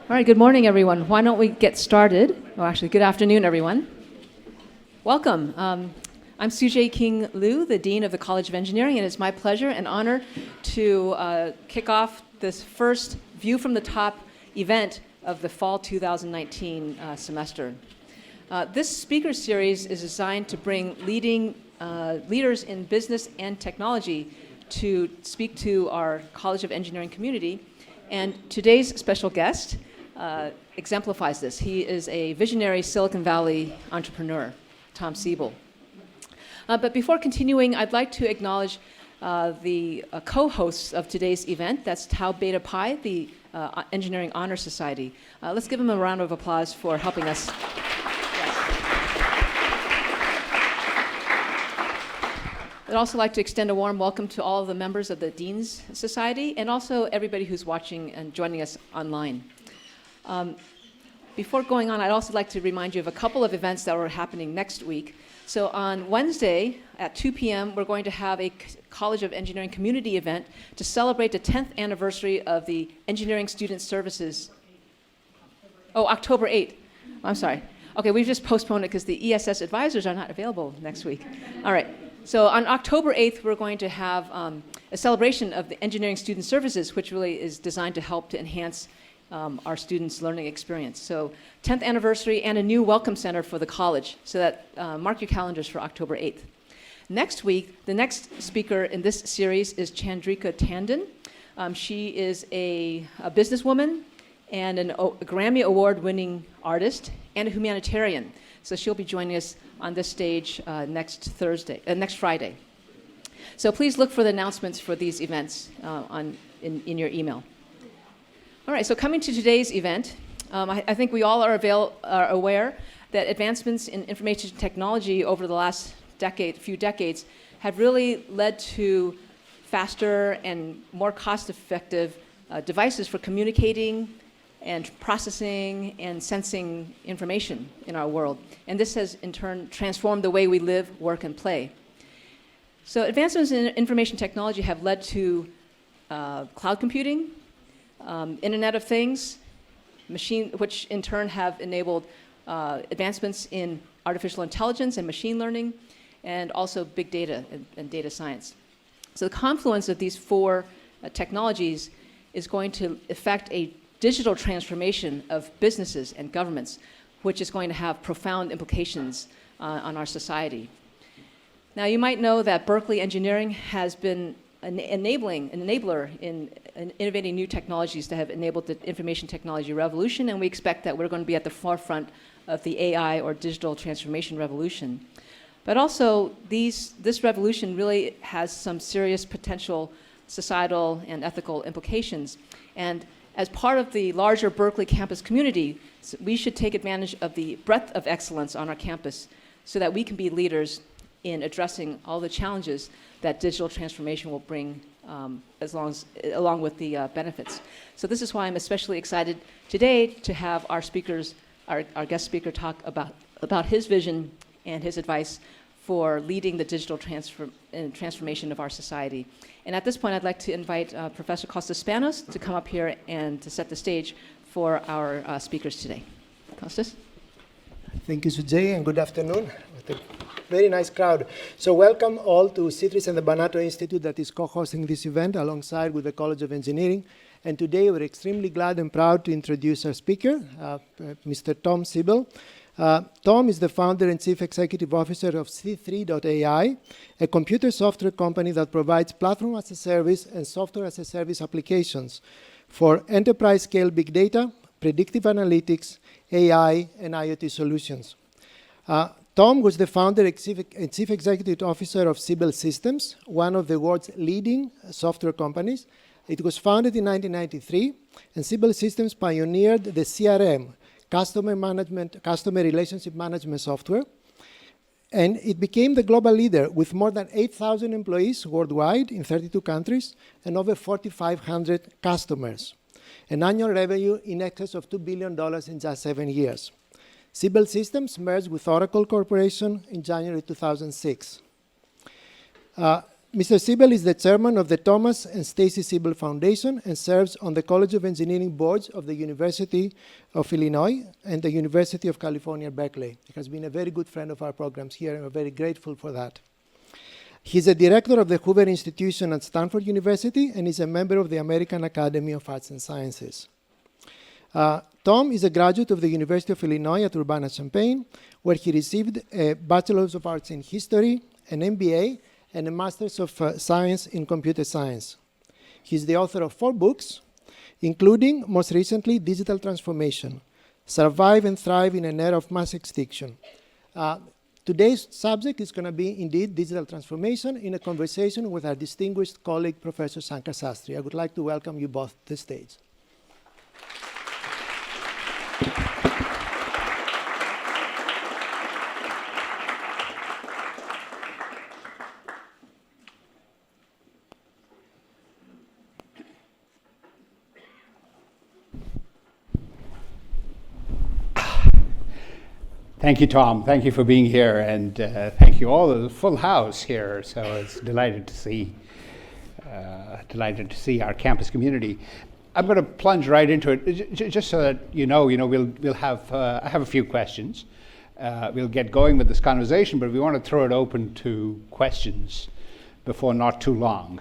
All right, good morning, everyone. Why don't we get started? Well, actually, good afternoon, everyone. Welcome. I'm Sujay King Liu, the Dean of the College of Engineering, and it's my pleasure and honor to kick off this first View from the Top event of the fall 2019 semester. This speaker series is designed to bring leaders in business and technology to speak to our College of Engineering community. And today's special guest exemplifies this. He is a visionary Silicon Valley entrepreneur, Tom Siebel. But before continuing, I'd like to acknowledge the co-hosts of today's event. That's Tau Beta Pi, the Engineering Honor Society. Let's give them a round of applause for helping us. I'd also like to extend a warm welcome to all of the members of the Dean's Society and also everybody who's watching and joining us online. Before going on, I'd also like to remind you of a couple of events that are happening next week. So on Wednesday at 2 p.m., we're going to have a College of Engineering community event to celebrate the 10th anniversary of the Engineering Student Services. Oh, October 8th. I'm sorry. Okay, we've just postponed it because the ESS advisors are not available next week. All right. So on October 8th, we're going to have a celebration of the Engineering Student Services, which really is designed to help to enhance our students' learning experience. So 10th anniversary and a new welcome center for the college. So that mark your calendars for October 8th. Next week, the next speaker in this series is Chandrika Tandon. She is a businesswoman and a Grammy Award-winning artist and a humanitarian. So she'll be joining us on this stage next Friday. So please look for the announcements for these events in your email. All right, so coming to today's event, I think we all are aware that advancements in information technology over the last few decades have really led to faster and more cost-effective devices for communicating and processing and sensing information in our world. And this has, in turn, transformed the way we live, work, and play. So advancements in information technology have led to cloud computing, Internet of Things, which in turn have enabled advancements in artificial intelligence and machine learning, and also big data and data science. So the confluence of these four technologies is going to affect a digital transformation of businesses and governments, which is going to have profound implications on our society. Now, you might know that Berkeley Engineering has been an enabler in innovating new technologies that have enabled the information technology revolution, and we expect that we're going to be at the forefront of the AI or digital transformation revolution. But also, this revolution really has some serious potential societal and ethical implications. And as part of the larger Berkeley campus community, we should take advantage of the breadth of excellence on our campus so that we can be leaders in addressing all the challenges that digital transformation will bring along with the benefits. So this is why I'm especially excited today to have our guest speaker talk about his vision and his advice for leading the digital transformation of our society. And at this point, I'd like to invite Professor Kostas Spanos to come up here and to set the stage for our speakers today. Kostas? Thank you, Sujay, and good afternoon. With a very nice crowd. So welcome all to C3 and the Banatao Institute that is co-hosting this event alongside with the College of Engineering. And today we're extremely glad and proud to introduce our speaker, Mr. Tom Siebel. Tom is the founder and chief executive officer of C3.ai, a computer software company that provides platform as a service and software as a service applications for enterprise-scale big data, predictive analytics, AI, and IoT solutions. Tom was the founder and chief executive officer of Siebel Systems, one of the world's leading software companies. It was founded in 1993, and Siebel Systems pioneered the CRM, customer relationship management software, and it became the global leader with more than 8,000 employees worldwide in 32 countries and over 4,500 customers, an annual revenue in excess of $2 billion in just 7 years. Siebel Systems merged with Oracle Corporation in January 2006. Mr. Siebel is the chairman of the Thomas and Stacy Siebel Foundation and serves on the College of Engineering boards of the University of Illinois and the University of California, Berkeley. He has been a very good friend of our programs here, and we're very grateful for that. He's a director of the Hoover Institution at Stanford University and is a member of the American Academy of Arts and Sciences. Tom is a graduate of the University of Illinois at Urbana-Champaign, where he received a Bachelor's of Arts in History, an MBA, and a Master's of Science in Computer Science. He's the author of 4 books, including, most recently, Digital Transformation, Survive and Thrive in an Era of Mass Extinction. Today's subject is going to be, indeed, digital transformation in a conversation with our distinguished colleague, Professor Shankar Sastry. I would like to welcome you both to the stage. Thank you, Tom. Thank you for being here, and thank you all. There's a full house here, so it's delighted to see our campus community. I'm going to plunge right into it, just so that we'll have. I have a few questions. We'll get going with this conversation, but we want to throw it open to questions before not too long.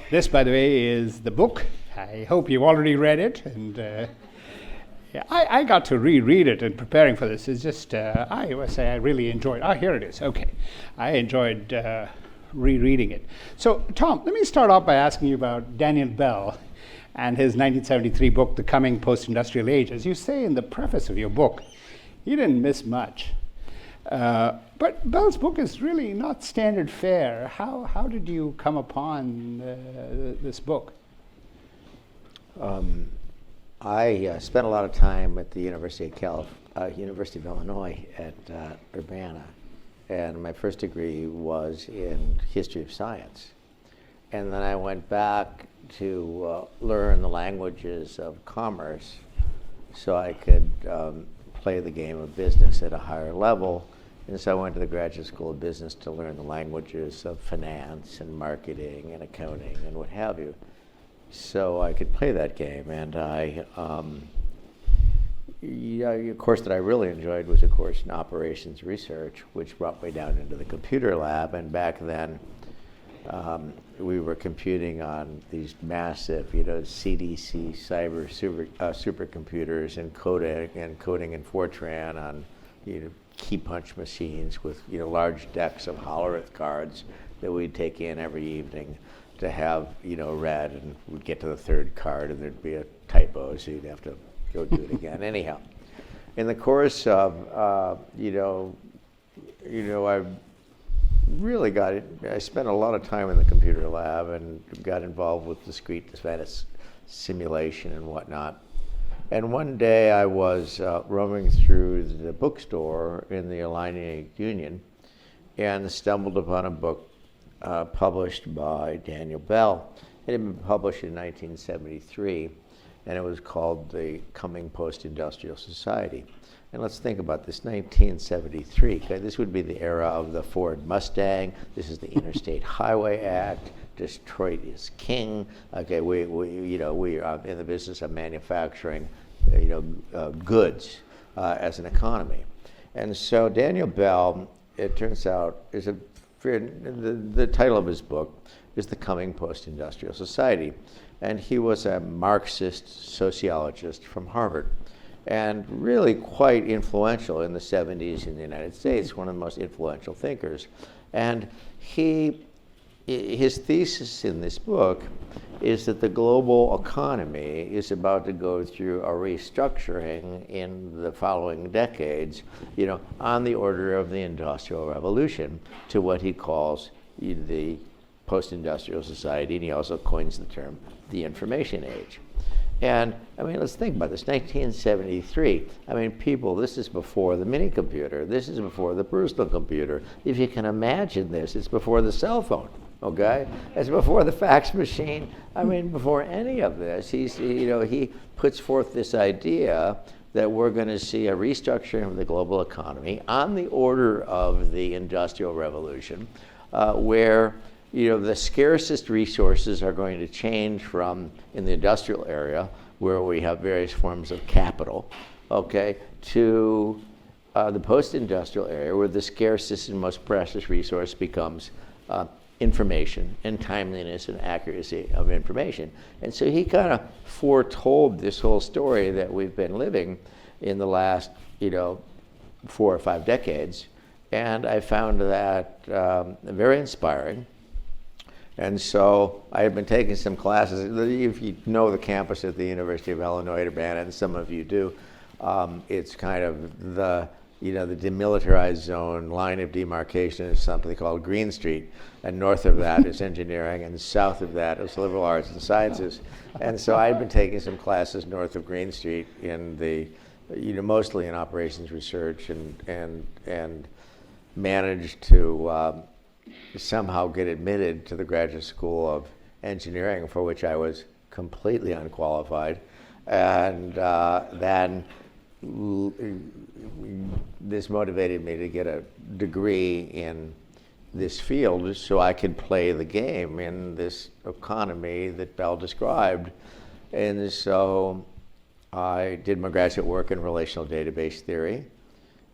This, by the way, is the book. I hope you've already read it, and. Yeah, I got to reread it in preparing for this. It's just, I must say I really enjoyed, here it is, okay. I enjoyed rereading it. So, Tom, let me start off by asking you about Daniel Bell and his 1973 book, The Coming Post-Industrial Age. As you say in the preface of your book, you didn't miss much. But Bell's book is really not standard fare. How did you come upon this book? I spent a lot of time at the University of Illinois at Urbana, and my first degree was in history of science. And then I went back to learn the languages of commerce so I could play the game of business at a higher level. And so I went to the Graduate School of Business to learn the languages of finance and marketing and accounting and what have you. So I could play that game, and a course that I really enjoyed was a course in operations research, which brought me down into the computer lab. And back then, we were computing on these massive, CDC cyber supercomputers and coding in Fortran on, key punch machines with, large decks of Hollerith cards that we'd take in every evening to have, read, and we'd get to the 3rd card and there'd be a typo, so you'd have to go do it again. Anyhow, in the course of, I really got it. I spent a lot of time in the computer lab and got involved with discrete simulation and whatnot. And one day I was roaming through the bookstore in the Illini Union and stumbled upon a book published by Daniel Bell. It had been published in 1973, and it was called The Coming Post-Industrial Society. And let's think about this, 1973. Okay, this would be the era of the Ford Mustang. This is the Interstate Highway Act. Detroit is king. Okay, we are in the business of manufacturing, goods as an economy. And so Daniel Bell, it turns out, is the title of his book is The Coming Post-Industrial Society. And he was a Marxist sociologist from Harvard, and really quite influential in the 70s in the United States, one of the most influential thinkers. And his thesis in this book is that the global economy is about to go through a restructuring in the following decades, on the order of the Industrial Revolution, to what he calls the post-industrial society, and he also coins the term the information age. And let's think about this, 1973. People, this is before the mini computer. This is before the personal computer. If you can imagine this, it's before the cell phone. Okay, it's before the fax machine. Before any of this, he puts forth this idea that we're going to see a restructuring of the global economy on the order of the Industrial Revolution, where the scarcest resources are going to change from in the industrial area, where we have various forms of capital, okay, to the post-industrial area, where the scarcest and most precious resource becomes information and timeliness and accuracy of information. And so he kind of foretold this whole story that we've been living in the last, 4 or 5 decades. And I found that very inspiring. And so I have been taking some classes. If you know the campus at the University of Illinois Urbana, and some of you do, it's kind of the demilitarized zone line of demarcation is something called Green Street, and north of that is engineering, and south of that is liberal arts and sciences. And so I've been taking some classes north of Green Street in the, mostly in operations research, and managed to somehow get admitted to the graduate school of engineering, for which I was completely unqualified, and then this motivated me to get a degree in this field so I could play the game in this economy that Bell described. And so I did my graduate work in relational database theory,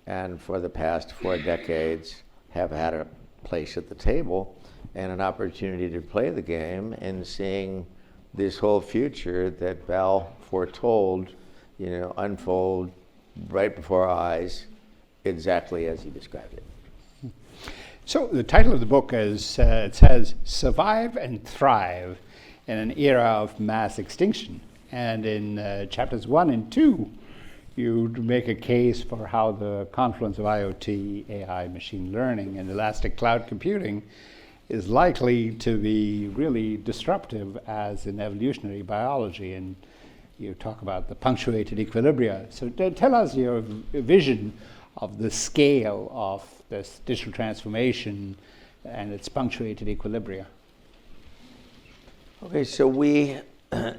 and for the past 4 decades have had a place at the table and an opportunity to play the game, and seeing this whole future that Bell foretold unfold right before our eyes, exactly as he described it. So the title of the book is, it says, Survive and Thrive in an Era of Mass Extinction. And in chapters 1 and 2, you make a case for how the confluence of IoT, AI, machine learning, and elastic cloud computing is likely to be really disruptive as in evolutionary biology. And you talk about the punctuated equilibria. So tell us your vision of the scale of this digital transformation and its punctuated equilibria. Okay, so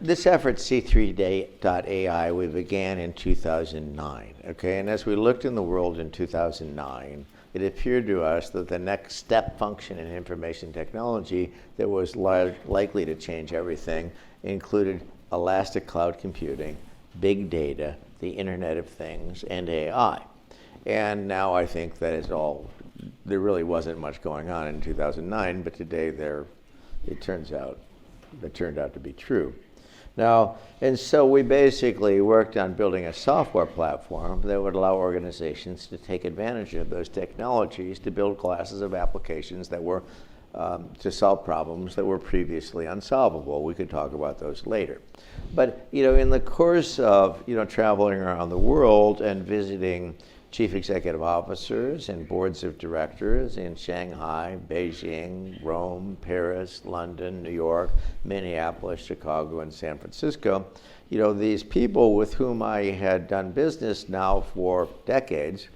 this effort, C3.ai, we began in 2009, okay? And as we looked in the world in 2009, it appeared to us that the next step function in information technology that was likely to change everything included elastic cloud computing, big data, the Internet of Things, and AI. And now I think that is all, there really wasn't much going on in 2009, but today it turned out to be true. Now, and so we basically worked on building a software platform that would allow organizations to take advantage of those technologies to build classes of applications that were to solve problems that were previously unsolvable. We could talk about those later. But in the course of traveling around the world and visiting chief executive officers and boards of directors in Shanghai, Beijing, Rome, Paris, London, New York, Minneapolis, Chicago, and San Francisco, these people with whom I had done business now for decades,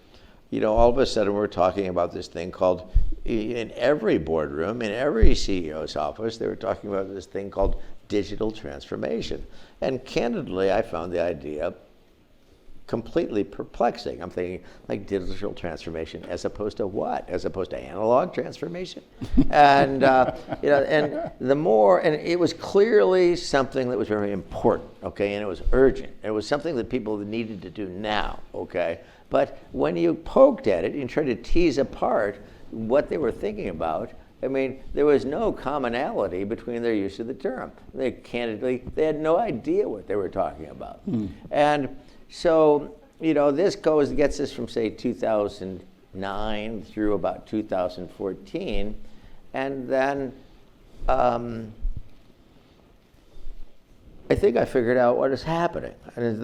all of a sudden we're talking about this thing called, in every boardroom, in every CEO's office, they were talking about this thing called digital transformation. And candidly, I found the idea completely perplexing. I'm thinking, like, digital transformation as opposed to what? As opposed to analog transformation? And and it was clearly something that was very important, okay, and it was urgent. It was something that people needed to do now, okay? But when you poked at it and tried to tease apart what they were thinking about, there was no commonality between their use of the term. They had no idea what they were talking about. And so, this gets us from, say, 2009 through about 2014, and then I think I figured out what is happening. And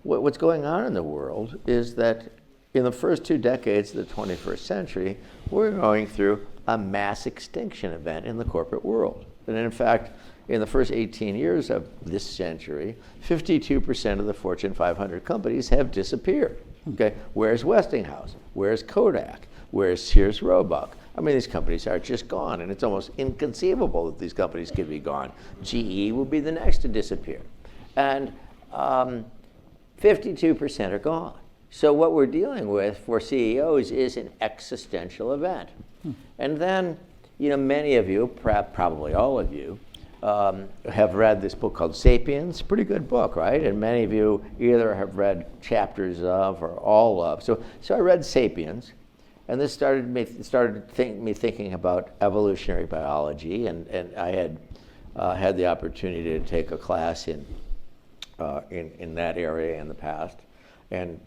what's going on in the world is that in the first 2 decades of the 21st century, we're going through a mass extinction event in the corporate world. And in fact, in the first 18 years of this century, 52% of the Fortune 500 companies have disappeared. Okay, where's Westinghouse? Where's Kodak? Where's Sears Roebuck? These companies are just gone, and it's almost inconceivable that these companies could be gone. GE will be the next to disappear. And 52% are gone. So what we're dealing with for CEOs is an existential event. And then, many of you, probably all of you, have read this book called *Sapiens*. Pretty good book, right? And many of you either have read chapters of or all of. So I read *Sapiens*, and this started me thinking about evolutionary biology. And I had the opportunity to take a class in that area in the past. And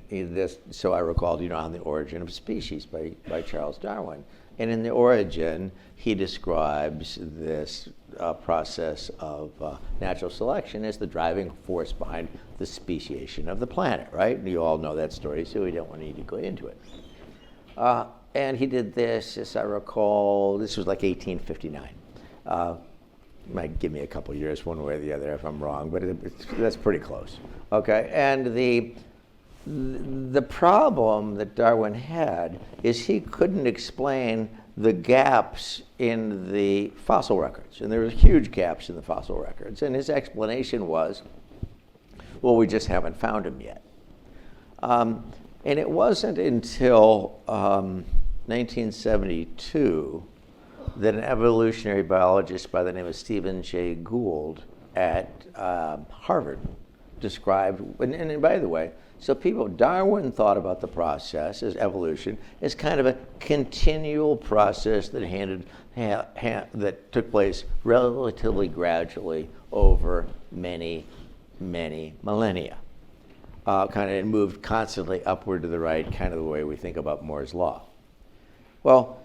so I recalled, On the Origin of Species by Charles Darwin. And in The Origin, he describes this process of natural selection as the driving force behind the speciation of the planet, right? And you all know that story, so we don't need to go into it. And he did this, as I recall, this was like 1859. Might give me a couple years, one way or the other, if I'm wrong, but that's pretty close. Okay, and the problem that Darwin had is he couldn't explain the gaps in the fossil records. And there were huge gaps in the fossil records. And his explanation was, well, we just haven't found them yet. And it wasn't until 1972 that an evolutionary biologist by the name of Stephen Jay Gould at Harvard described, and by the way, so Darwin thought about the process as evolution as kind of a continual process that that took place relatively gradually over many, many millennia. It moved constantly upward to the right, kind of the way we think about Moore's law. Well,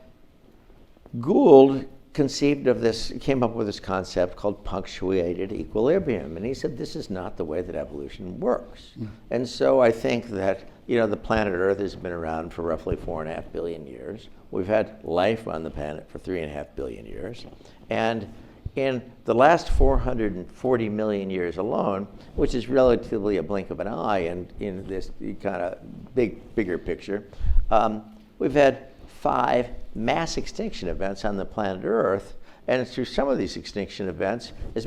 Gould conceived of this, came up with this concept called punctuated equilibrium. And he said, this is not the way that evolution works. And so I think that, the planet Earth has been around for roughly 4.5 billion years. We've had life on the planet for 3.5 billion years. And in the last 440 million years alone, which is relatively a blink of an eye in this kind of bigger picture, we've had 5 mass extinction events on the planet Earth, and through some of these extinction events, is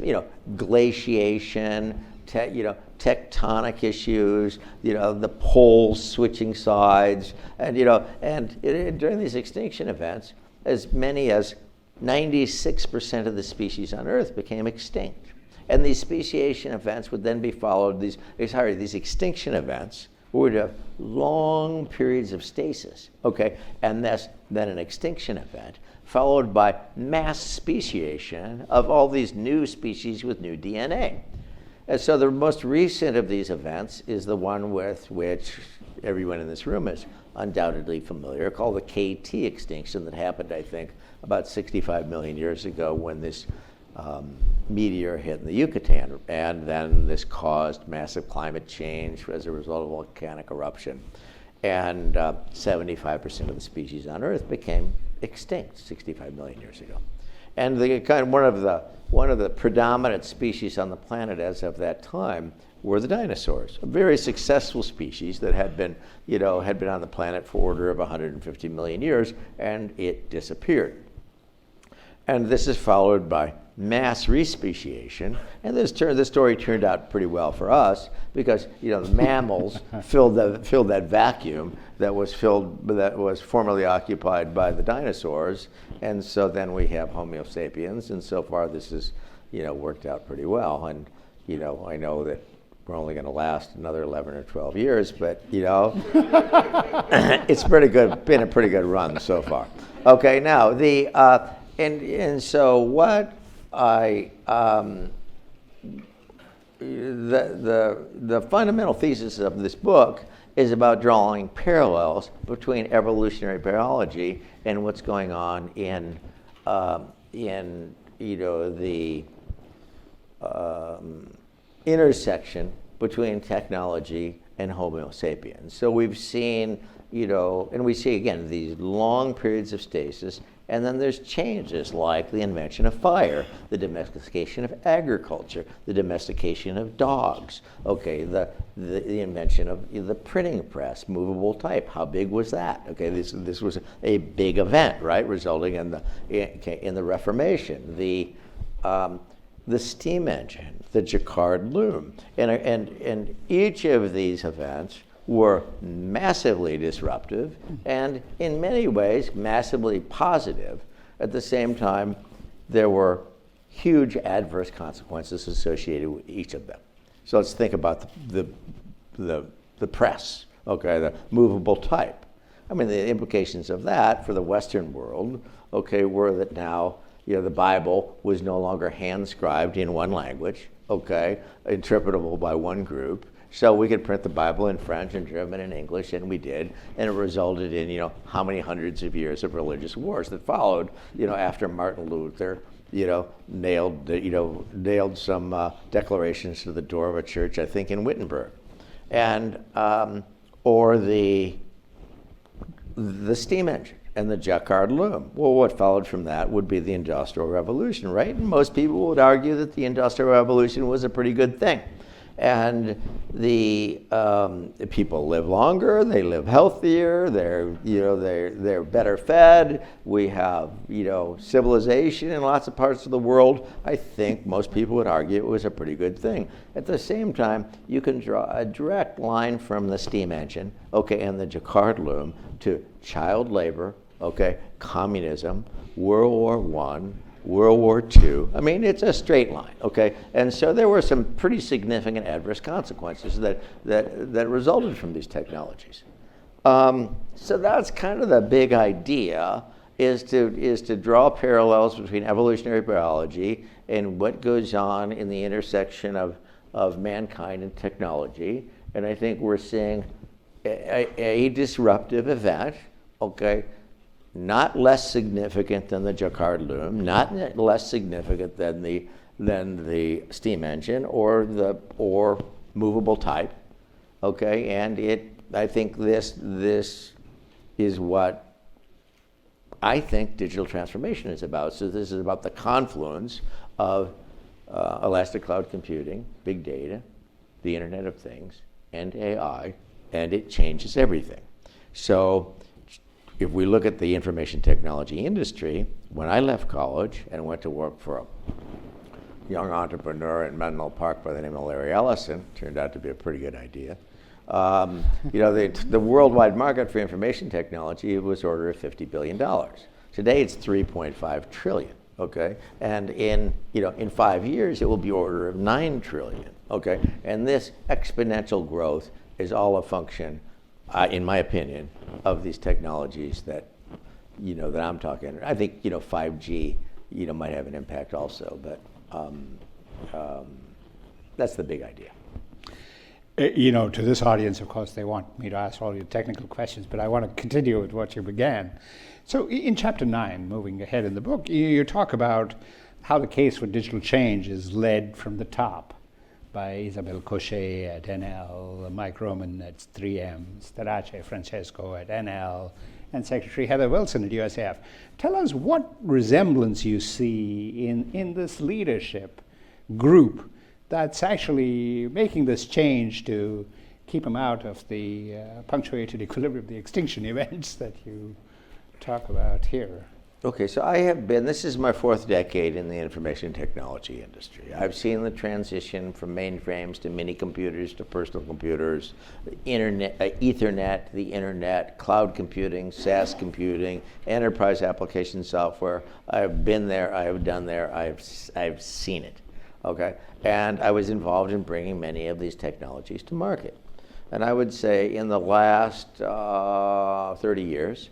glaciation, tectonic issues, the poles switching sides, and during these extinction events, as many as 96% of the species on Earth became extinct, and these speciation events would then be followed. These extinction events would have long periods of stasis, okay? And then an extinction event, followed by mass speciation of all these new species with new DNA. And so the most recent of these events is the one with which everyone in this room is undoubtedly familiar, called the KT extinction that happened, I think, about 65 million years ago when this meteor hit in the Yucatan, and then this caused massive climate change as a result of volcanic eruption. And 75% of the species on Earth became extinct 65 million years ago. And one of the predominant species on the planet as of that time were the dinosaurs, a very successful species that had been on the planet for order of 150 million years, and it disappeared. And this is followed by mass respeciation, and this story turned out pretty well for us because the mammals filled that vacuum that was formerly occupied by the dinosaurs, and so then we have Homo sapiens, and so far this has worked out pretty well. And I know that we're only going to last another 11 or 12 years, but it's been a pretty good run so far. Okay, now and so what the fundamental thesis of this book is about drawing parallels between evolutionary biology and what's going on in the intersection between technology and Homo sapiens. So we've seen, and we see again these long periods of stasis. And then there's changes like the invention of fire, the domestication of agriculture, the domestication of dogs, okay, the invention of the printing press, movable type. How big was that? Okay, this was a big event, right, resulting in the Reformation. The steam engine, the Jacquard loom, and each of these events were massively disruptive and in many ways massively positive. At the same time, there were huge adverse consequences associated with each of them. So let's think about the press, okay, the movable type. I mean, the implications of that for the Western world, okay, were that now, the Bible was no longer hand-scribed in one language, okay, interpretable by one group. So we could print the Bible in French and German and English, and we did, and it resulted in, how many hundreds of years of religious wars that followed, after Martin Luther, nailed some declarations to the door of a church, I think, in Wittenberg, and or the steam engine and the Jacquard loom. Well, what followed from that would be the Industrial Revolution, right? And most people would argue that the Industrial Revolution was a pretty good thing. And the people live longer, they live healthier, they're better fed. We have civilization in lots of parts of the world. I think most people would argue it was a pretty good thing. At the same time, you can draw a direct line from the steam engine, okay, and the Jacquard loom to child labor, okay, communism, World War I, World War II. I mean, it's a straight line, okay? And so there were some pretty significant adverse consequences that resulted from these technologies. So that's kind of the big idea, is to draw parallels between evolutionary biology and what goes on in the intersection of mankind and technology. And I think we're seeing a disruptive event, okay? Not less significant than the Jacquard loom, not less significant than the steam engine or movable type, okay? And I think this is what I think digital transformation is about. So this is about the confluence of elastic cloud computing, big data, the Internet of Things, and AI, and it changes everything. So if we look at the information technology industry, when I left college and went to work for a young entrepreneur in Menlo Park by the name of Larry Ellison, turned out to be a pretty good idea. The worldwide market for information technology was order of $50 billion. Today it's 3.5 trillion, okay? And in 5 years, it will be order of 9 trillion, okay? And this exponential growth is all a function, in my opinion, of these technologies that I'm talking. I think 5G might have an impact also, but that's the big idea. To this audience, of course, they want me to ask all your technical questions, but I want to continue with what you began. So in chapter 9, moving ahead in the book, you talk about how the case for digital change is led from the top by Isabelle Cochet at NL, Mike Roman at 3M, Starace Francesco at NL, and Secretary Heather Wilson at USAF. Tell us what resemblance you see in this leadership group that's actually making this change to keep them out of the punctuated equilibrium, the extinction events that you talk about here. Okay, so this is my 4th decade in the information technology industry. I've seen the transition from mainframes to mini computers to personal computers, Ethernet, the internet, cloud computing, SaaS computing, enterprise application software. I've been there, I have done there, I've seen it, okay? And I was involved in bringing many of these technologies to market. And I would say in the last 30 years,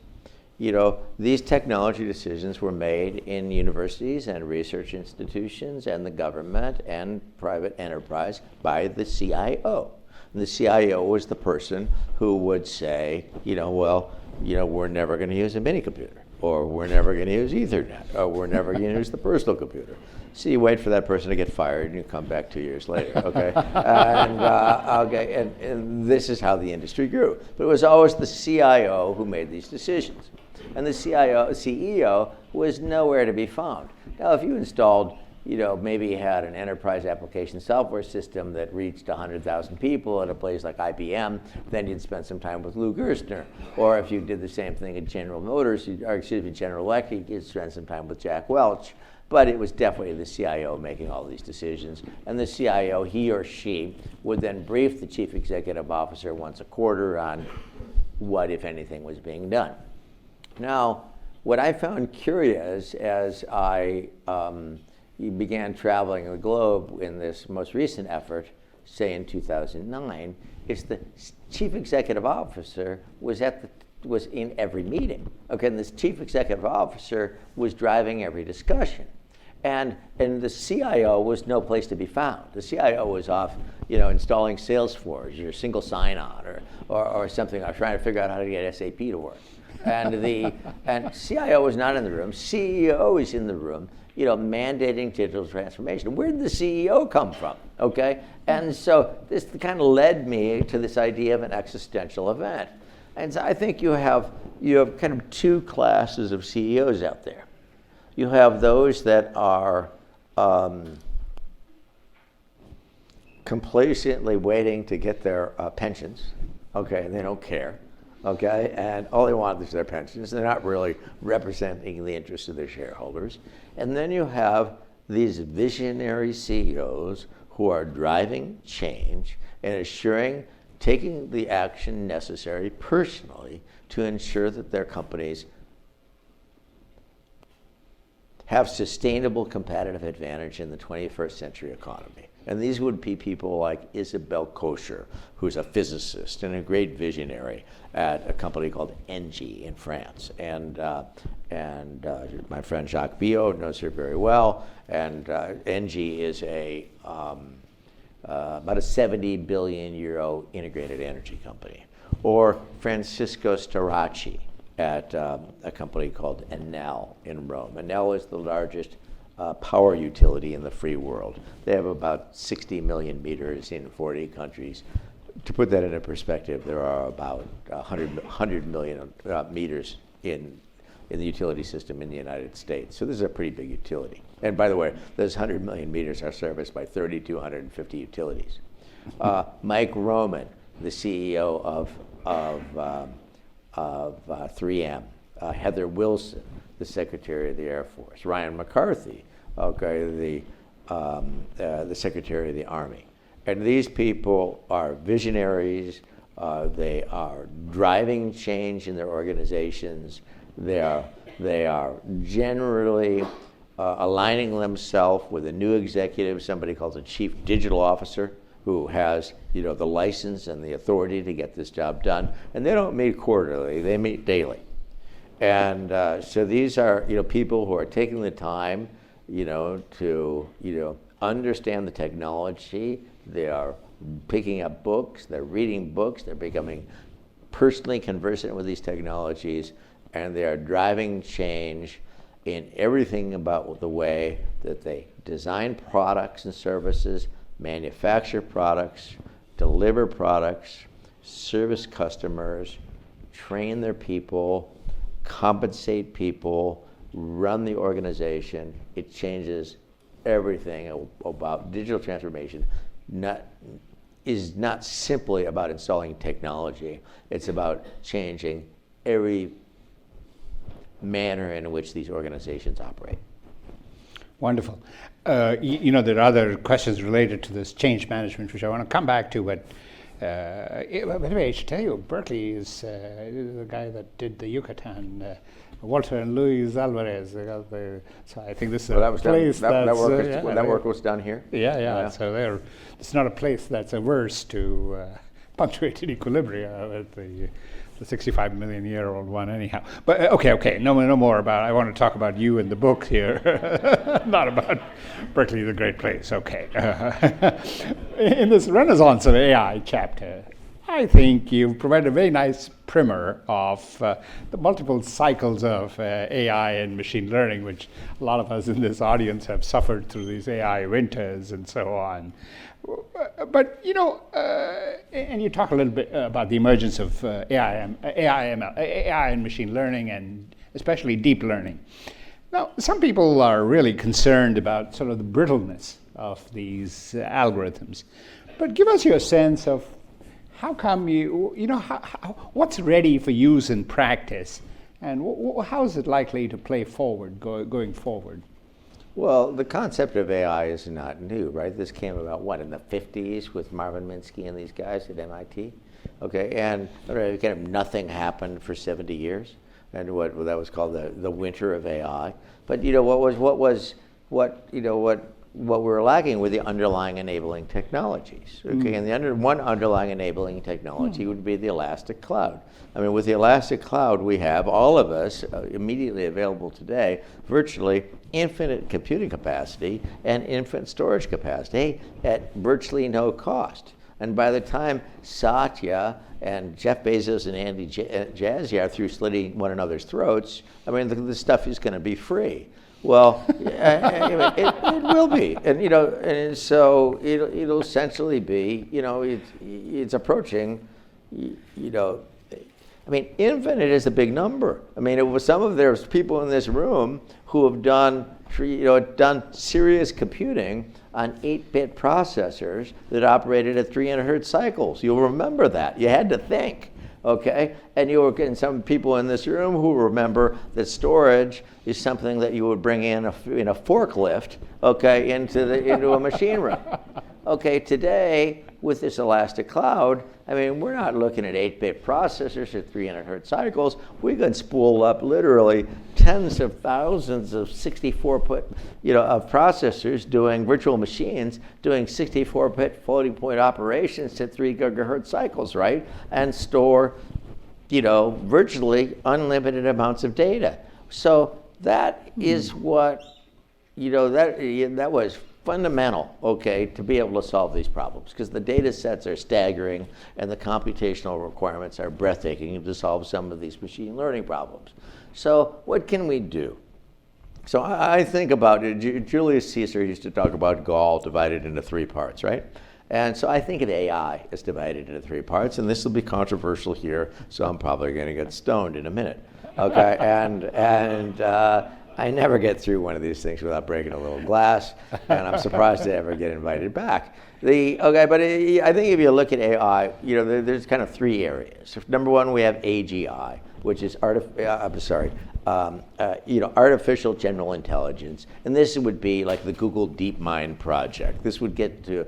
these technology decisions were made in universities and research institutions and the government and private enterprise by the CIO. And the CIO was the person who would say, we're never going to use a mini computer, or we're never going to use Ethernet, or we're never going to use the personal computer. So you wait for that person to get fired, and you come back 2 years later, okay? And this is how the industry grew. But it was always the CIO who made these decisions. And the CEO was nowhere to be found. Now, if you installed, maybe you had an enterprise application software system that reached 100,000 people at a place like IBM, then you'd spend some time with Lou Gerstner. Or if you did the same thing at General Electric, you'd spend some time with Jack Welch. But it was definitely the CIO making all these decisions. And the CIO, he or she, would then brief the chief executive officer once a quarter on what, if anything, was being done. Now, what I found curious as I began traveling the globe in this most recent effort, say in 2009, is the chief executive officer was in every meeting. Okay, and this chief executive officer was driving every discussion. And the CIO was no place to be found. The CIO was off, installing Salesforce or single sign-on or something, or trying to figure out how to get SAP to work. And CIO was not in the room. CEO is in the room, mandating digital transformation. Where did the CEO come from? Okay, and so this kind of led me to this idea of an existential event. And so I think you have kind of two classes of CEOs out there. You have those that are complacently waiting to get their pensions. Okay, they don't care. Okay, and all they want is their pensions. They're not really representing the interests of their shareholders. And then you have these visionary CEOs who are driving change and taking the action necessary personally to ensure that their companies have sustainable competitive advantage in the 21st century economy. And these would be people like Isabelle Kosher, who's a physicist and a great visionary at a company called Engie in France. And my friend Jacques Biot knows her very well. And Engie is about a 70 billion euro integrated energy company. Or Francisco Starace at a company called Enel in Rome. Enel is the largest power utility in the free world. They have about 60 million meters in 40 countries. To put that into perspective, there are about 100 million meters in the utility system in the United States. So this is a pretty big utility. And by the way, those 100 million meters are serviced by 3,250 utilities. Mike Roman, the CEO of 3M. Heather Wilson, the Secretary of the Air Force. Ryan McCarthy, okay, the Secretary of the Army. And these people are visionaries. They are driving change in their organizations. They are generally aligning themselves with a new executive, somebody called the Chief Digital Officer, who has the license and the authority to get this job done. And they don't meet quarterly, they meet daily. And so these are people who are taking the time to understand the technology. They are picking up books, they're reading books, they're becoming personally conversant with these technologies, and they are driving change in everything about the way that they design products and services, manufacture products, deliver products, service customers, train their people, compensate people, run the organization. It changes everything about digital transformation. Is not simply about installing technology. It's about changing every manner in which these organizations operate. Wonderful. There are other questions related to this change management, which I want to come back to, but by the way, I should tell you, Berkeley is the guy that did the Yucatan, Walter and Luis Alvarez. So I think this is a place that work was done here? Yeah. So it's not a place that's averse to punctuated equilibria at the 65 million year old one anyhow. But okay, no more about, I want to talk about you and the book here, not about Berkeley, the great place, okay. In this Renaissance of AI chapter, I think you've provided a very nice primer of the multiple cycles of AI and machine learning, which a lot of us in this audience have suffered through these AI winters and so on. But, and you talk a little bit about the emergence of AI and machine learning, and especially deep learning. Now, some people are really concerned about sort of the brittleness of these algorithms. But give us your sense of how come what's ready for use in practice, and how is it likely to play forward, going forward? Well, the concept of AI is not new, right? This came about, what, in the 50s with Marvin Minsky and these guys at MIT? Okay, and kind of nothing happened for 70 years, and what that was called the winter of AI. But what we were lacking were the underlying enabling technologies. Okay, and one underlying enabling technology would be the elastic cloud. I mean, with the elastic cloud, we have all of us immediately available today, virtually infinite computing capacity and infinite storage capacity at virtually no cost. And by the time Satya and Jeff Bezos and Andy Jassy are through slitting one another's throats, I mean, the stuff is going to be free. Well, it will be, and so it'll essentially be, it's approaching, I mean, infinite is a big number. I mean, there's people in this room who have done serious computing on 8-bit processors that operated at 300 hertz cycles. You'll remember that. You had to think. Okay, and you were getting some people in this room who remember that storage is something that you would bring in a forklift, okay, into a machine room. Okay, today with this elastic cloud, I mean, we're not looking at 8-bit processors at 300 hertz cycles. We can spool up literally tens of thousands of 64-bit, of processors doing virtual machines, doing 64-bit floating-point operations at 3 gigahertz cycles, right? And store, virtually unlimited amounts of data. So that is what, that was fundamental, okay, to be able to solve these problems, because the data sets are staggering and the computational requirements are breathtaking to solve some of these machine learning problems. So what can we do? So I think about it. Julius Caesar used to talk about Gaul divided into 3 parts, right? And so I think of AI as divided into 3 parts, and this will be controversial here, so I'm probably going to get stoned in a minute, okay? and I never get through one of these things without breaking a little glass, and I'm surprised to ever get invited back. But I think if you look at AI, there's kind of 3 areas. Number one, we have AGI, which is artificial general intelligence, and this would be like the Google DeepMind project. This would get to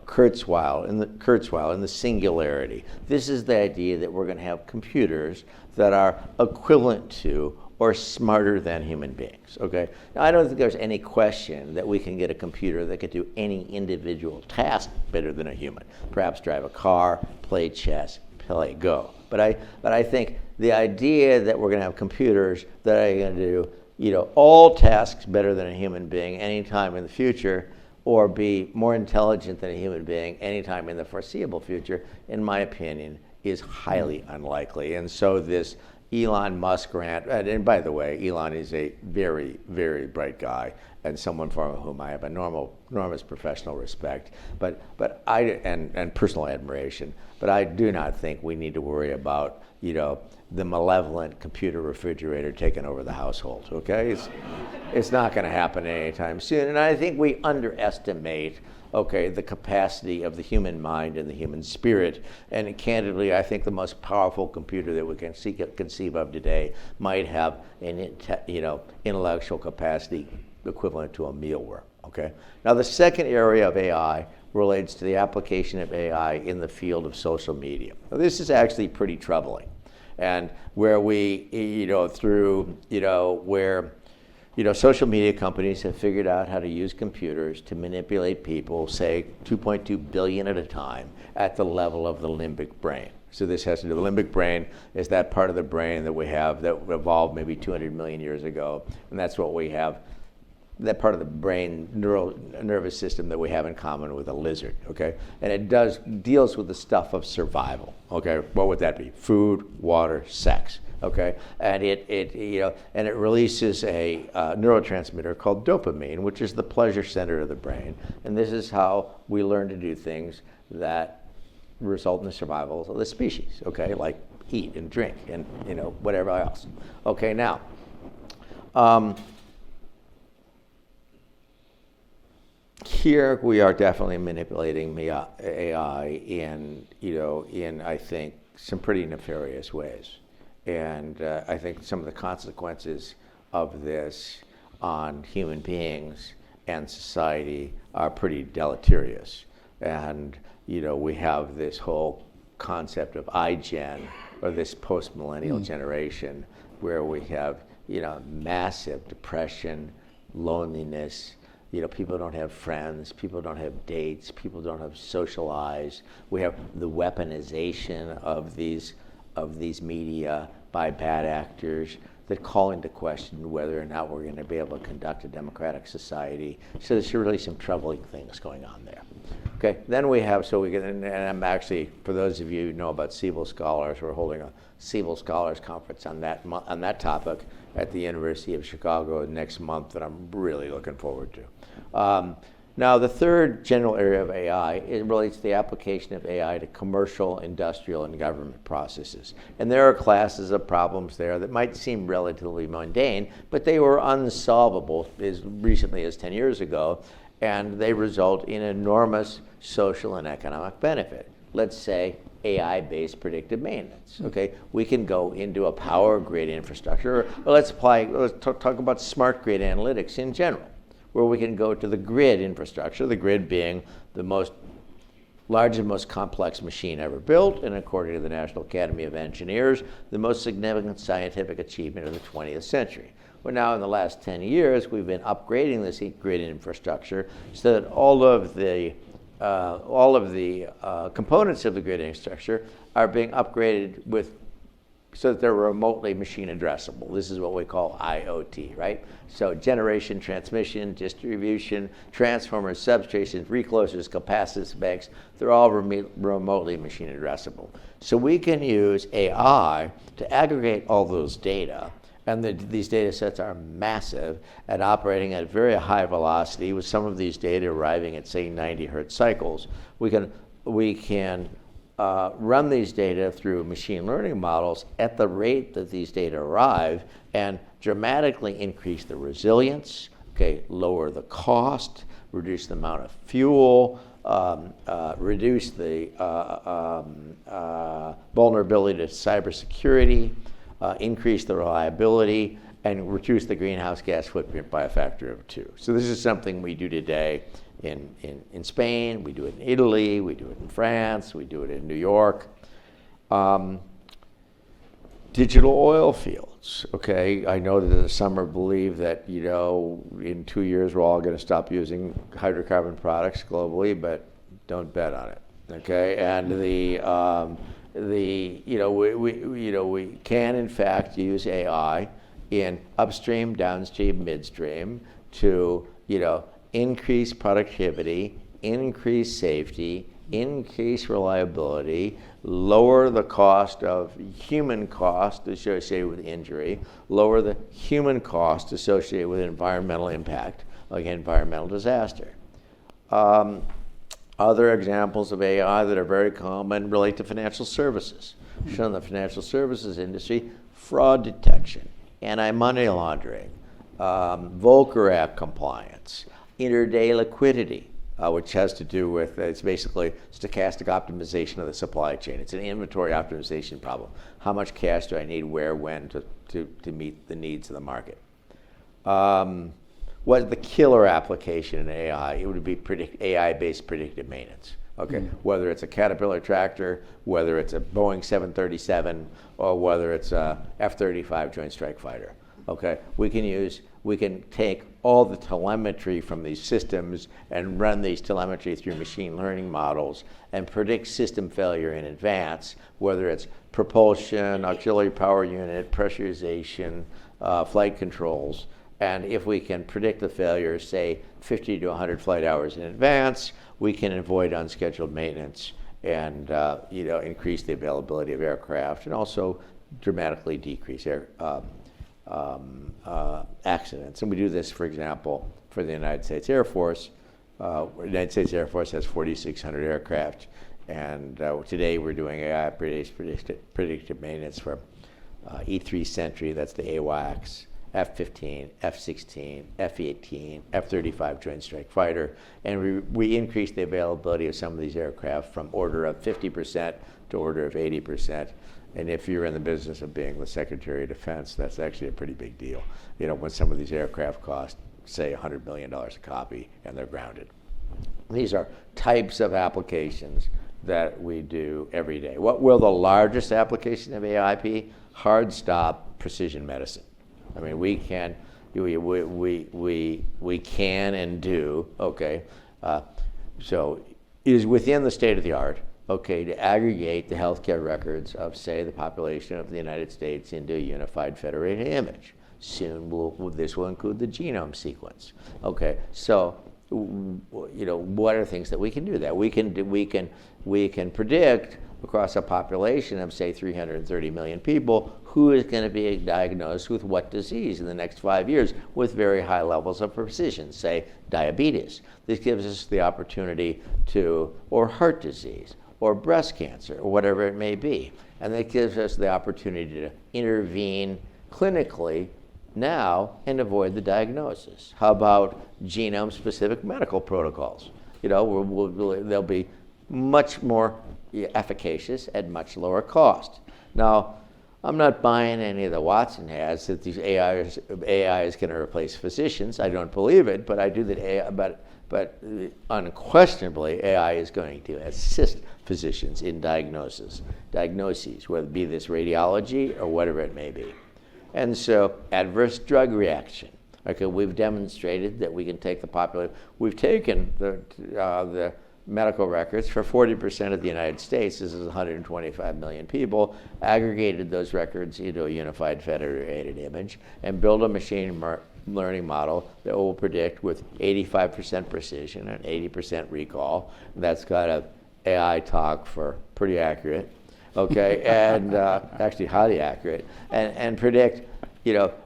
Kurzweil in the singularity. This is the idea that we're going to have computers that are equivalent to or smarter than human beings, okay? Now, I don't think there's any question that we can get a computer that could do any individual task better than a human. Perhaps drive a car, play chess, play Go. But I think the idea that we're going to have computers that are going to do, all tasks better than a human being anytime in the future, or be more intelligent than a human being anytime in the foreseeable future, in my opinion, is highly unlikely. And so this Elon Musk grant, and by the way, Elon is a very, very bright guy and someone for whom I have enormous professional respect, and personal admiration. But I do not think we need to worry about the malevolent computer refrigerator taking over the household. Okay, it's not going to happen anytime soon. And I think we underestimate the capacity of the human mind and the human spirit. And candidly, I think the most powerful computer that we can conceive of today might have an intellectual capacity equivalent to a mealworm. Okay. Now, the second area of AI relates to the application of AI in the field of social media. Now, this is actually pretty troubling, and where social media companies have figured out how to use computers to manipulate people, say 2.2 billion at a time, at the level of the limbic brain. So this has to do, the limbic brain is that part of the brain that we have that evolved maybe 200 million years ago, and that's what we have, that part of the brain nervous system that we have in common with a lizard, okay? And it deals with the stuff of survival, okay? What would that be? Food, water, sex. Okay, and it releases a neurotransmitter called dopamine, which is the pleasure center of the brain. And this is how we learn to do things that result in the survival of the species. Okay, like eat and drink and whatever else. Okay, now. Here we are definitely manipulating AI in I think some pretty nefarious ways. And I think some of the consequences of this on human beings and society are pretty deleterious. And we have this whole concept of iGen, or this post-millennial generation, where we have massive depression, loneliness. People don't have friends, people don't have dates, people don't have socialize. We have the weaponization of these media by bad actors that call into question whether or not we're going to be able to conduct a democratic society. So there's really some troubling things going on there. Okay, then we have, and I'm actually, for those of you who know about Siebel Scholars, we're holding a Siebel Scholars Conference on that topic at the University of Chicago next month that I'm really looking forward to. Now, the third general area of AI, it relates to the application of AI to commercial, industrial, and government processes. And there are classes of problems there that might seem relatively mundane, but they were unsolvable as recently as 10 years ago, and they result in enormous social and economic benefit. Let's say AI-based predictive maintenance. Okay, we can go into a power grid infrastructure, or let's talk about smart grid analytics in general, where we can go to the grid infrastructure, the grid being the largest, most complex machine ever built, and according to the National Academy of Engineers, the most significant scientific achievement of the 20th century. Well, now in the last 10 years, we've been upgrading this grid infrastructure so that all of the components of the grid infrastructure are being upgraded so that they're remotely machine addressable. This is what we call IoT, right? So generation, transmission, distribution, transformers, substations, reclosers, capacitors, banks, they're all remotely machine addressable. So we can use AI to aggregate all those data, and these data sets are massive and operating at very high velocity, with some of these data arriving at, say, 90 hertz cycles. We can run these data through machine learning models at the rate that these data arrive and dramatically increase the resilience, lower the cost, reduce the amount of fuel, reduce the vulnerability to cybersecurity, increase the reliability, and reduce the greenhouse gas footprint by a factor of 2. So this is something we do today in Spain, we do it in Italy, we do it in France, we do it in New York. Digital oil fields, I know that some believe that, in 2 years we're all going to stop using hydrocarbon products globally, but don't bet on it, And we can in fact use AI in upstream, downstream, midstream to, increase productivity, increase safety, increase reliability, lower the cost of human cost associated with injury, lower the human cost associated with environmental impact, like environmental disaster. Other examples of AI that are very common relate to financial services. Shown in the financial services industry, fraud detection, anti-money laundering, Volcker Act compliance, intraday liquidity, which has to do with, it's basically stochastic optimization of the supply chain. It's an inventory optimization problem. How much cash do I need, where, when, to meet the needs of the market? What the killer application in AI? It would be AI-based predictive maintenance. Whether it's a Caterpillar tractor, whether it's a Boeing 737, or whether it's a F-35 Joint Strike Fighter. We can take all the telemetry from these systems and run these telemetry through machine learning models and predict system failure in advance, whether it's propulsion, auxiliary power unit, pressurization, flight controls. And if we can predict the failures, say 50 to 100 flight hours in advance, we can avoid unscheduled maintenance and increase the availability of aircraft, and also dramatically decrease accidents. And we do this, for example, for the United States Air Force. The United States Air Force has 4,600 aircraft, and today we're doing AI-based predictive maintenance for E-3 Sentry, that's the AWACS, F-15, F-16, F-18, F-35 Joint Strike Fighter, and we increased the availability of some of these aircraft from order of 50% to order of 80%. And if you're in the business of being the Secretary of Defense, that's actually a pretty big deal. When some of these aircraft cost, say, $100 million a copy and they're grounded. These are types of applications that we do every day. What will the largest application of AI be? Hard stop precision medicine. I mean, we can and do, okay, so is within the state of the art, okay, to aggregate the healthcare records of, say, the population of the United States into a unified federated image. Soon this will include the genome sequence. Okay, so what are things that we can do that? We can predict across a population of, say, 330 million people who is going to be diagnosed with what disease in the next 5 years with very high levels of precision, say diabetes. This gives us the opportunity to, or heart disease, or breast cancer, or whatever it may be. And that gives us the opportunity to intervene clinically now and avoid the diagnosis. How about genome-specific medical protocols? They'll be much more efficacious at much lower cost. Now, I'm not buying any of the Watson ads that these AI is going to replace physicians. I don't believe it, but I do that AI, but unquestionably, AI is going to assist physicians in diagnoses, whether it be this radiology or whatever it may be. And so, adverse drug reaction. Okay, we've demonstrated that we can take the population. We've taken the medical records for 40% of the United States. This is 125 million people. Aggregated those records into a unified federated image and build a machine learning model that will predict with 85% precision and 80% recall. That's got a AI talk for pretty accurate. Okay, and actually highly accurate, and predict,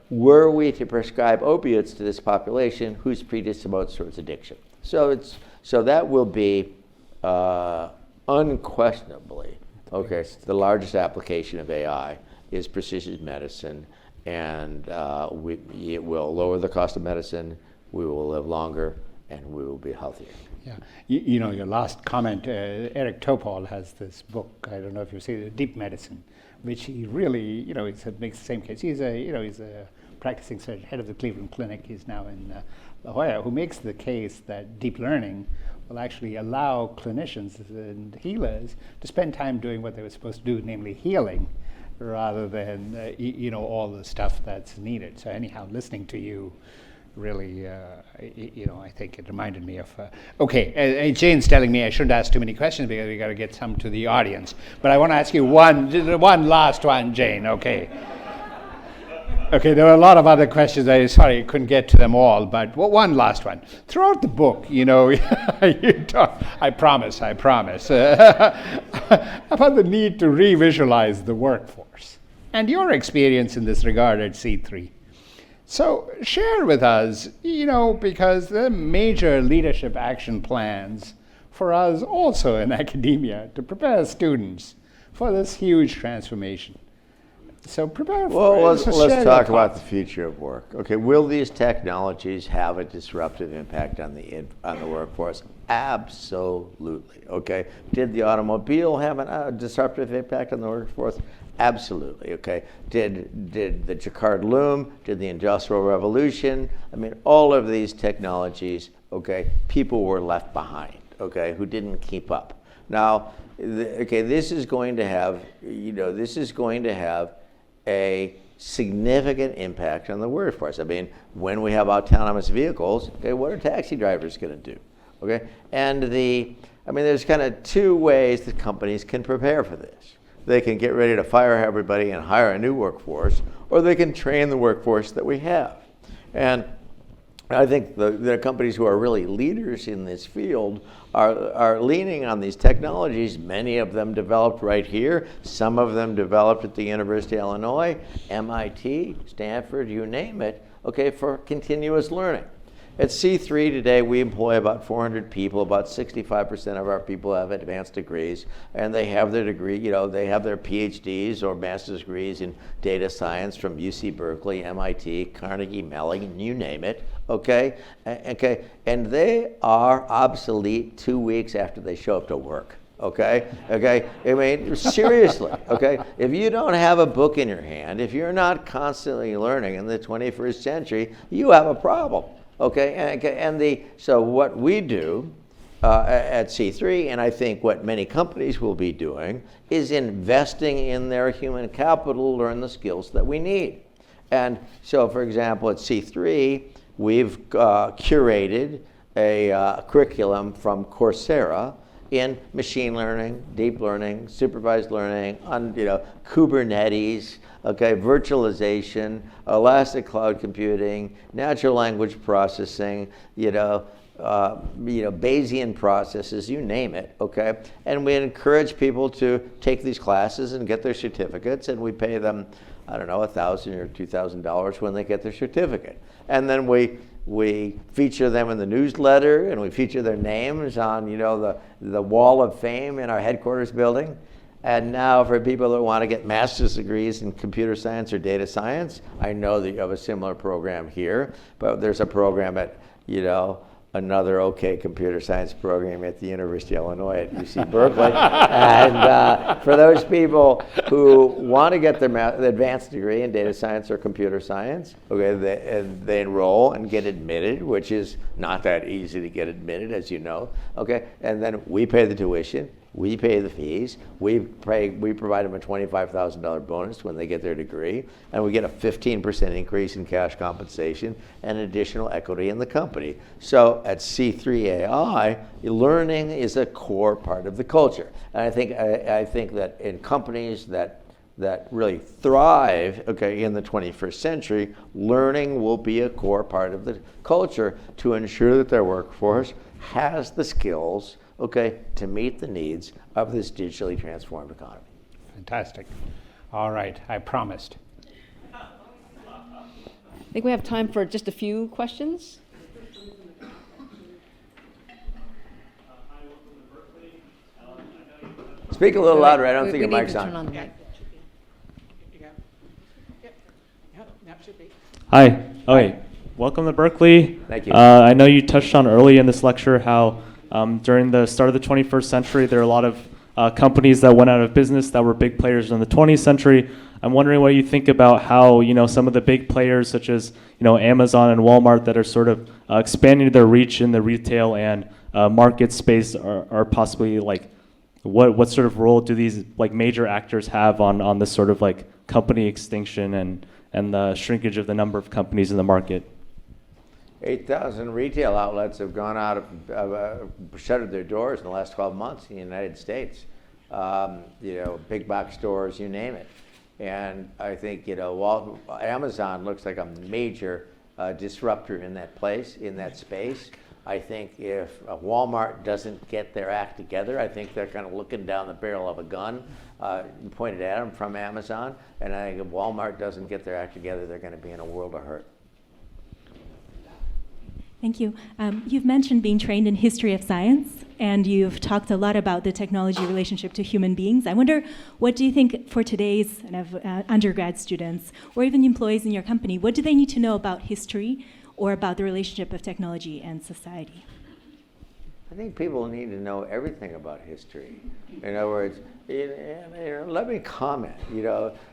were we to prescribe opiates to this population, who's predisposed towards addiction? So that will be unquestionably, okay, the largest application of AI is precision medicine, and it will lower the cost of medicine, we will live longer, and we will be healthier. Yeah, your last comment, Eric Topol has this book, I don't know if you've seen it, Deep Medicine, which he really, he makes the same case. He's a practicing surgeon, head of the Cleveland Clinic. He's now in La Jolla, who makes the case that deep learning will actually allow clinicians and healers to spend time doing what they were supposed to do, namely healing, rather than, all the stuff that's needed. So anyhow, listening to you, really, I think it reminded me of. Okay, Jane's telling me I shouldn't ask too many questions because we got to get some to the audience. But I want to ask you one last one, Jane. Okay. Okay, there were a lot of other questions. I couldn't get to them all, but one last one. Throughout the book, you talk, I promise, about the need to revisualize the workforce and your experience in this regard at C3. So share with us, because there are major leadership action plans for us also in academia to prepare students for this huge transformation. So prepare for it. Well, let's talk about the future of work. Okay, will these technologies have a disruptive impact on the workforce? Absolutely. Okay, did the automobile have a disruptive impact on the workforce? Absolutely. Okay, did the Jacquard loom? Did the Industrial Revolution? I mean, all of these technologies. Okay, people were left behind. Okay, who didn't keep up. Now, this is going to have, a significant impact on the workforce. I mean, when we have autonomous vehicles, okay, what are taxi drivers going to do? Okay, and there's kind of two ways that companies can prepare for this. They can get ready to fire everybody and hire a new workforce, or they can train the workforce that we have. And I think the companies who are really leaders in this field are leaning on these technologies. Many of them developed right here. Some of them developed at the University of Illinois, MIT, Stanford, you name it, okay, for continuous learning. At C3 today, we employ about 400 people. About 65% of our people have advanced degrees, and they have their degree, they have their PhDs or master's degrees in data science from UC Berkeley, MIT, Carnegie Mellon, you name it, okay? And they are obsolete 2 weeks after they show up to work, okay? Okay, I mean, seriously, okay? If you don't have a book in your hand, if you're not constantly learning in the 21st century, you have a problem, okay? So what we do at C3, and I think what many companies will be doing, is investing in their human capital to learn the skills that we need. And so, for example, at C3, we've curated a curriculum from Coursera in machine learning, deep learning, supervised learning, Kubernetes, okay, virtualization, elastic cloud computing, natural language processing, Bayesian processes, you name it, okay? And we encourage people to take these classes and get their certificates, and we pay them, I don't know, $1,000 or $2,000 when they get their certificate. And then we feature them in the newsletter, and we feature their names on, the wall of fame in our headquarters building. And now for people that want to get master's degrees in computer science or data science, I know that you have a similar program here, but there's a program at, another okay computer science program at the University of Illinois at UC Berkeley. And for those people who want to get their advanced degree in data science or computer science, okay, they enroll and get admitted, which is not that easy to get admitted, as you know, okay? And then we pay the tuition. We pay the fees. We provide them a $25,000 bonus when they get their degree, and we get a 15% increase in cash compensation and additional equity in the company. So at C3.ai, learning is a core part of the culture. And I think that in companies that really thrive, okay, in the 21st century, learning will be a core part of the culture to ensure that their workforce has the skills, okay, to meet the needs of this digitally transformed economy. Fantastic. All right, I promised. I think we have time for just a few questions. Speak a little louder. I don't think We your need mic's to turn on. the mic. Hi. Okay. Welcome to Berkeley. Thank you. I know you touched on early in this lecture how during the start of the 21st century, there are a lot of companies that went out of business that were big players in the 20th century. I'm wondering what you think about how some of the big players such as Amazon and Walmart that are sort of expanding their reach in the retail and market space are possibly what sort of role do these major actors have on this sort of company extinction and the shrinkage of the number of companies in the market? 8,000 retail outlets have gone out shuttered their doors in the last 12 months in the United States. Big box stores, you name it. And I think Amazon looks like a major disruptor in that space. I think if Walmart doesn't get their act together, I think they're kind of looking down the barrel of a gun pointed at them from Amazon. And I think if Walmart doesn't get their act together, they're going to be in a world of hurt. Thank you. You've mentioned being trained in history of science, and you've talked a lot about the technology relationship to human beings. I wonder, what do you think for today's undergrad students, or even employees in your company, what do they need to know about history or about the relationship of technology and society? I think people need to know everything about history. In other words, let me comment.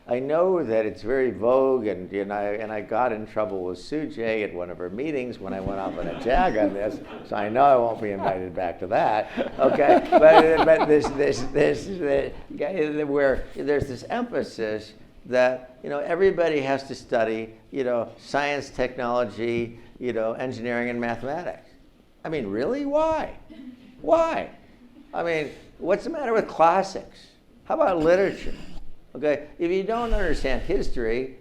I know that it's very vogue, and I got in trouble with Sujay at one of her meetings when I went off on a jag on this, so I know I won't be invited back to that. Okay, but where there's this emphasis that everybody has to study science, technology, engineering, and mathematics. I mean, really? Why? Why? I mean, what's the matter with classics? How about literature? Okay, if you don't understand history,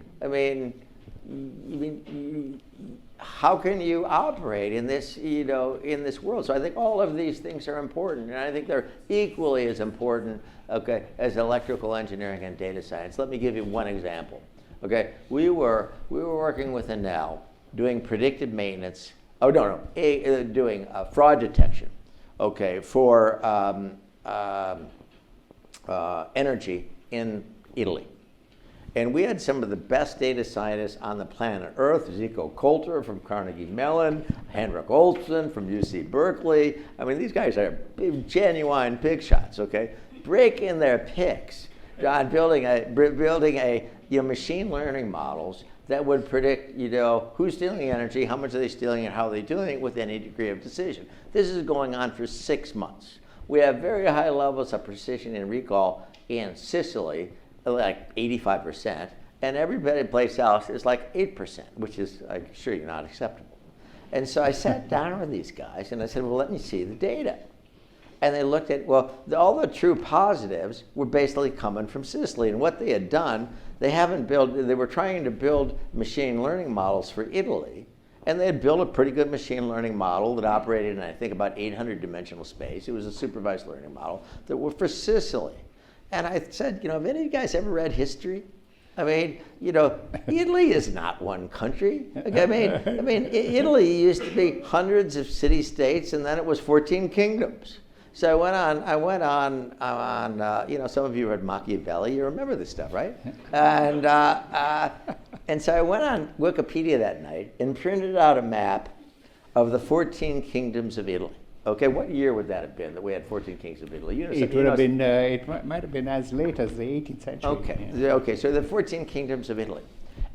how can you operate in this, in this world? So I think all of these things are important, and I think they're equally as important, okay, as electrical engineering and data science. Let me give you one example. Okay, we were working with Enel doing predictive maintenance. Doing fraud detection, okay, for energy in Italy. And we had some of the best data scientists on the planet Earth, Zico Coulter from Carnegie Mellon, Henrik Olsen from UC Berkeley. I mean, these guys are genuine pig shots, okay? Breaking their picks on building a machine learning models that would predict, who's stealing energy, how much are they stealing, and how are they doing it with any degree of precision. This is going on for 6 months. We have very high levels of precision and recall in Sicily, like 85%, and every place else is like 8%, which is, I'm sure, not acceptable. And so I sat down with these guys and I said, well, let me see the data. And they looked at, all the true positives were basically coming from Sicily. And what they had done, they were trying to build machine learning models for Italy. And they had built a pretty good machine learning model that operated in, I think, about 800 dimensional space. It was a supervised learning model that were for Sicily. And I said, have any of you guys ever read history? I mean, Italy is not one country. I mean, Italy used to be hundreds of city-states, and then it was 14 kingdoms. So I went on, some of you read Machiavelli. You remember this stuff, right? And so I went on Wikipedia that night and printed out a map of the 14 kingdoms of Italy. Okay, what year would that have been that we had 14 kings of Italy? It would have been. It might have been as late as the 18th century. Okay, yeah. Okay. So the 14 kingdoms of Italy,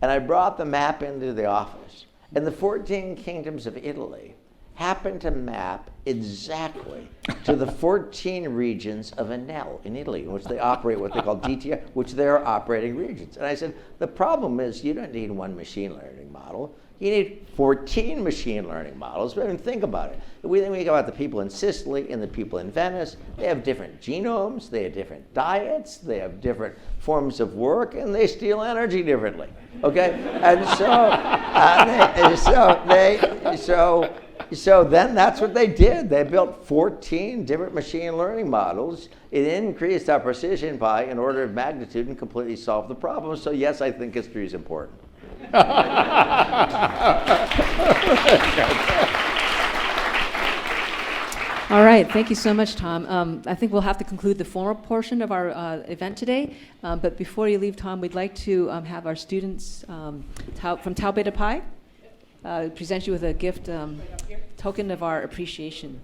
and I brought the map into the office, and the 14 kingdoms of Italy happened to map exactly to the 14 regions of Enel in Italy, in which they operate what they call DTR, which they're operating regions. And I said, the problem is you don't need one machine learning model. You need 14 machine learning models. I mean, think about it. We think about the people in Sicily and the people in Venice. They have different genomes, they have different diets, they have different forms of work, and they steal energy differently. Okay, and so then that's what they did. They built 14 different machine learning models. It increased our precision by an order of magnitude and completely solved the problem. So yes, I think history is important. All right, thank you so much, Tom. I think we'll have to conclude the formal portion of our event today. But before you leave, Tom, we'd like to have our students from Tau Beta Pi present you with a gift token of our appreciation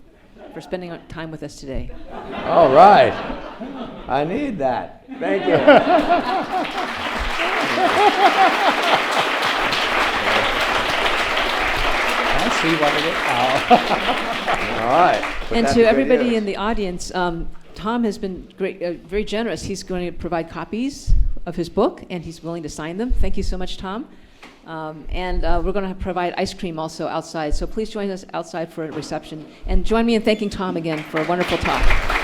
for spending time with us today. All right. I need that. Thank you. I see what it is. All right. And to everybody in the audience, Tom has been very generous. He's going to provide copies of his book, and he's willing to sign them. Thank you so much, Tom. And we're going to provide ice cream also outside. So please join us outside for a reception. And join me in thanking Tom again for a wonderful talk.